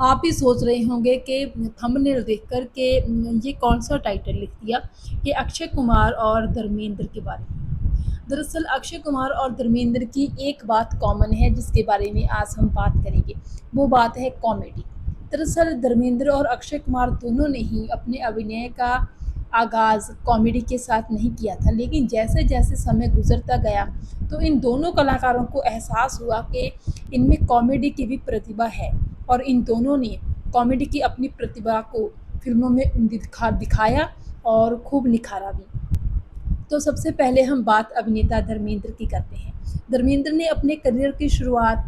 आप ही सोच रहे होंगे कि थंबनेल देखकर के ये कौन-सा टाइटल लिख दिया कि अक्षय कुमार और धर्मेंद्र के बारे में। दरअसल अक्षय कुमार और धर्मेंद्र की एक बात कॉमन है जिसके बारे में आज हम बात करेंगे। वो बात है कॉमेडी। दरअसल धर्मेंद्र और अक्षय कुमार दोनों ने ही अपने अभिनय का आगाज़ कॉमेडी के साथ नहीं किया था, लेकिन जैसे-जैसे समय गुज़रता गया तो इन दोनों कलाकारों को एहसास हुआ कि इनमें कॉमेडी की भी प्रतिभा है और इन दोनों ने कॉमेडी की अपनी प्रतिभा को फ़िल्मों में दिखाया और खूब निखारा भी। तो सबसे पहले हम बात अभिनेता धर्मेंद्र की करते हैं। धर्मेंद्र ने अपने करियर की शुरुआत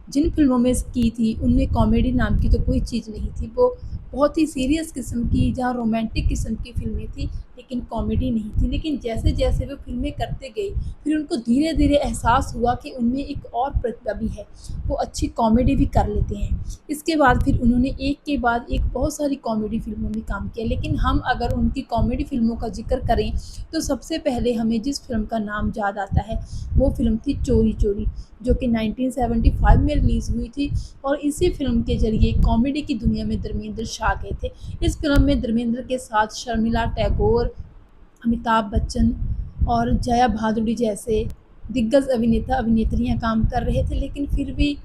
जिन फ़िल्मों में की थी, उनमें कॉमेडी नाम की तो कोई चीज़ नहीं थी। वो बहुत ही सीरियस किस्म की, जहाँ रोमांटिक किस्म की फ़िल्में थी, लेकिन कॉमेडी नहीं थी। लेकिन जैसे-जैसे वो फ़िल्में करते गए, फिर उनको धीरे-धीरे एहसास हुआ कि उनमें एक और प्रतिभा भी है, वो अच्छी कॉमेडी भी कर लेते हैं। इसके बाद फिर उन्होंने एक के बाद एक बहुत सारी कॉमेडी फ़िल्मों में काम किया, लेकिन हम अगर उनकी कॉमेडी फ़िल्मों का ज़िक्र करें तो सबसे पहले हमें जिस फ़िल्म का नाम याद आता है वो फ़िल्म थी चोरी चोरी, जो कि 1975 में रिलीज़ हुई थी और इसी फ़िल्म के ज़रिए कॉमेडी की दुनिया में धर्मेंद्र छा गए थे। इस फ़िल्म में धर्मेंद्र के साथ शर्मिला टैगोर, अमिताभ बच्चन और जया भादुड़ी जैसे दिग्गज अभिनेता-अभिनेत्रियाँ काम कर रहे थे, लेकिन फिर भी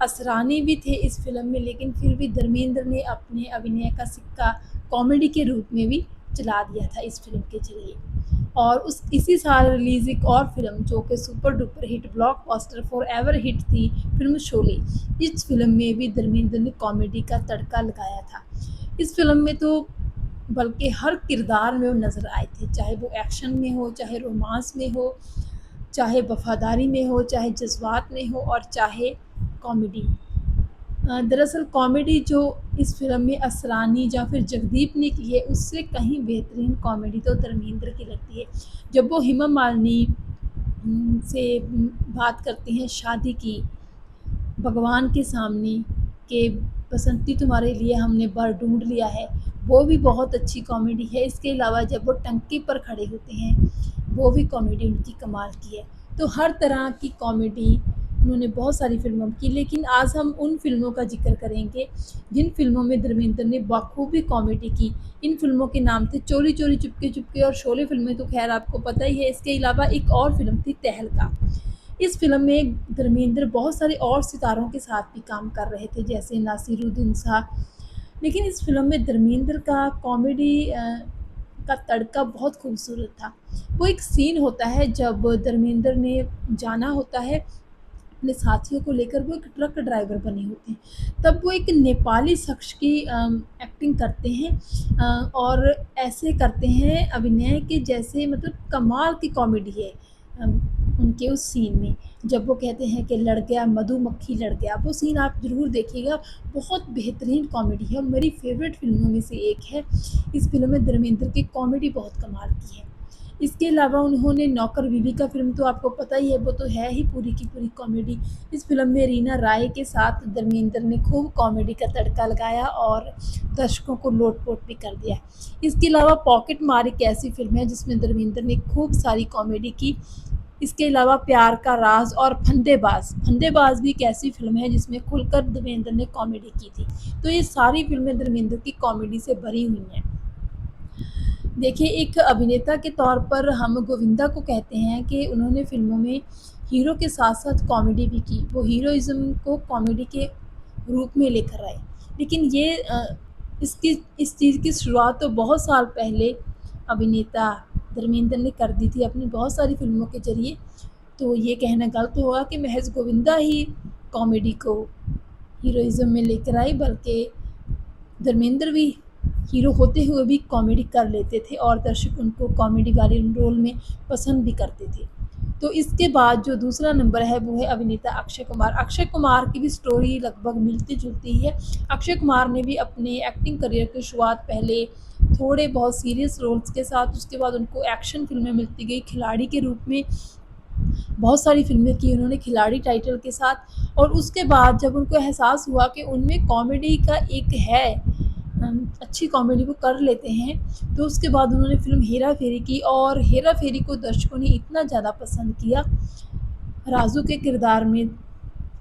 असरानी भी थे इस फ़िल्म में, लेकिन फिर भी धर्मेंद्र ने अपने अभिनय का सिक्का कॉमेडी के रूप में भी चला दिया था इस फ़िल्म के ज़रिए। और उस इसी साल रिलीज़ एक और फ़िल्म जो कि super duper hit blockbuster forever hit थी, फ़िल्म शोले। इस फ़िल्म में भी धर्मेंद्र ने कॉमेडी का तड़का लगाया था। इस फ़िल्म में तो बल्कि हर किरदार में वो नज़र आए थे, चाहे वो एक्शन में हो, चाहे रोमांस में हो, चाहे वफ़ादारी में हो, चाहे जज़्बात में हो और चाहे कॉमेडी। दरअसल कॉमेडी जो इस फ़िल्म में असरानी या फिर जगदीप ने की है, उससे कहीं बेहतरीन कॉमेडी तो धर्मेंद्र की लगती है। जब वो हेमा मालिनी से बात करते हैं शादी की, भगवान के सामने कि बसंती तुम्हारे लिए हमने वर ढूँढ लिया है, वो भी बहुत अच्छी कॉमेडी है। इसके अलावा जब वो टंकी पर खड़े होते हैं, वो भी कॉमेडी उनकी कमाल की है। तो हर तरह की कॉमेडी उन्होंने बहुत सारी फ़िल्मों में की, लेकिन आज हम उन फ़िल्मों का ज़िक्र करेंगे, जिन फ़िल्मों में धर्मेंद्र ने बखूबी कॉमेडी की। इन फ़िल्मों के नाम थे चोरी चोरी, चुपके चुपके और शोले फ़िल्में तो ख़ैर आपको पता ही है। इसके अलावा एक और फ़िल्म थी तहलका। इस फ़िल्म में धर्मेंद्र बहुत सारे और सितारों के साथ भी काम कर रहे थे, जैसे नासिरुद्दीन शाह। लेकिन इस फ़िल्म में धर्मेंद्र का कॉमेडी का तड़का बहुत खूबसूरत था। वो एक सीन होता है जब धर्मेंद्र ने जाना होता है अपने साथियों को लेकर, वो एक ट्रक ड्राइवर बने होते हैं। तब वो एक नेपाली शख्स की एक्टिंग करते हैं और ऐसे करते हैं अभिनय के जैसे, मतलब कमाल की कॉमेडी है उनके उस सीन में। जब वो कहते हैं कि लड़ गया मधुमक्खी लड़ गया, वो सीन आप ज़रूर देखिएगा, बहुत बेहतरीन कॉमेडी है और मेरी फ़ेवरेट फ़िल्मों में से एक है। इस फ़िल्म में धर्मेंद्र की कॉमेडी बहुत कमाल की है। इसके अलावा उन्होंने नौकर बीवी का फ़िल्म तो आपको पता ही है, वो तो है ही पूरी की पूरी कॉमेडी। इस फ़िल्म में रीना राय के साथ धर्मेंद्र ने खूब कॉमेडी का तड़का लगाया और दर्शकों को लोट-पोट भी कर दिया। इसके अलावा पॉकेट मार एक ऐसी फ़िल्म है जिसमें धर्मेंद्र ने खूब सारी कॉमेडी की। इसके अलावा प्यार का राज और फंदेबाज़, फंदेबाज़ भी एक ऐसी फ़िल्म है जिसमें खुलकर धर्मेंद्र ने कॉमेडी की थी। तो ये सारी फ़िल्में धर्मेंद्र की कॉमेडी से भरी हुई हैं। देखिए, एक अभिनेता के तौर पर हम गोविंदा को कहते हैं कि उन्होंने फ़िल्मों में हीरो के साथ-साथ कॉमेडी भी की। वो हीरोइज़्म को कॉमेडी के रूप में लेकर आए। लेकिन ये इस चीज़ की शुरुआत तो बहुत साल पहले अभिनेता धर्मेंद्र ने कर दी थी अपनी बहुत सारी फ़िल्मों के ज़रिए। तो ये कहना गलत होगा कि महज़ गोविंदा ही कॉमेडी को हीरोइज़्म में लेकर आए, बल्कि धर्मेंद्र भी हीरो होते हुए भी कॉमेडी कर लेते थे और दर्शक उनको कॉमेडी वाले रोल में पसंद भी करते थे। तो इसके बाद जो दूसरा नंबर है वो है अभिनेता अक्षय कुमार। अक्षय कुमार की भी स्टोरी लगभग मिलती-जुलती ही है। अक्षय कुमार ने भी अपने एक्टिंग करियर की शुरुआत पहले थोड़े बहुत सीरियस रोल्स के साथ, उसके बाद उनको एक्शन फ़िल्में मिलती गई, खिलाड़ी के रूप में बहुत सारी फ़िल्में की उन्होंने खिलाड़ी टाइटल के साथ। और उसके बाद जब उनको एहसास हुआ कि उनमें कॉमेडी का एक है, अच्छी कॉमेडी वो कर लेते हैं, तो उसके बाद उन्होंने फ़िल्म हेरा फेरी की और हेरा फेरी को दर्शकों ने इतना ज़्यादा पसंद किया। राजू के किरदार में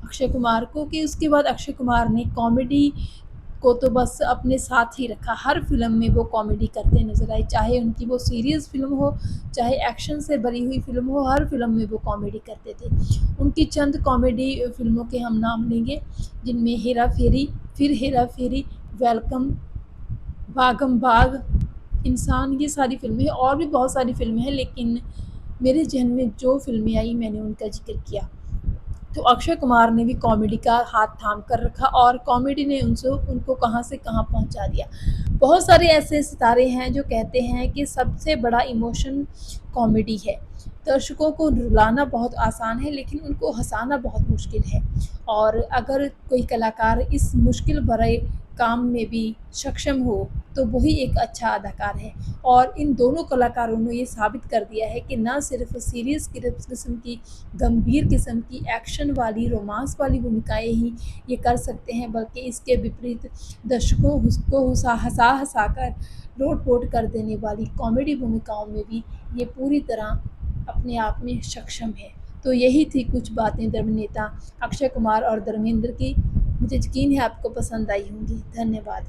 अक्षय कुमार को कि उसके बाद अक्षय कुमार ने कॉमेडी को तो बस अपने साथ ही रखा। हर फ़िल्म में वो कॉमेडी करते नज़र आए, चाहे उनकी वो सीरियस फ़िल्म हो, चाहे एक्शन से भरी हुई फ़िल्म हो, हर फ़िल्म में वो कॉमेडी करते थे। उनकी चंद कॉमेडी फ़िल्मों के हम नाम लेंगे, जिनमें हेरा फेरी, फिर हेरा फेरी, वेलकम, भागम भाग, इंसान, ये सारी फ़िल्में हैं। और भी बहुत सारी फ़िल्में हैं, लेकिन मेरे ज़हन में जो फ़िल्में आई मैंने उनका ज़िक्र किया। तो अक्षय कुमार ने भी कॉमेडी का हाथ थाम कर रखा और कॉमेडी ने उनको कहाँ से कहाँ पहुँचा दिया। बहुत सारे ऐसे सितारे हैं जो कहते हैं कि सबसे बड़ा इमोशन कॉमेडी है। दर्शकों को रुलाना बहुत आसान है, लेकिन उनको हँसाना बहुत मुश्किल है। और अगर कोई कलाकार इस मुश्किल भरे काम में भी सक्षम हो, तो वही एक अच्छा अदाकार है। और इन दोनों कलाकारों ने ये साबित कर दिया है कि ना सिर्फ़ सीरियस किस्म की, गंभीर किस्म की, एक्शन वाली, रोमांस वाली भूमिकाएँ ही ये कर सकते हैं, बल्कि इसके विपरीत दर्शकों को हँसा कर लोट-पोट कर देने वाली कॉमेडी भूमिकाओं में भी ये पूरी तरह अपने आप में सक्षम है। तो यही थी कुछ बातें अभिनेता अक्षय कुमार और धर्मेंद्र की। मुझे यकीन है आपको पसंद आई होंगी। धन्यवाद।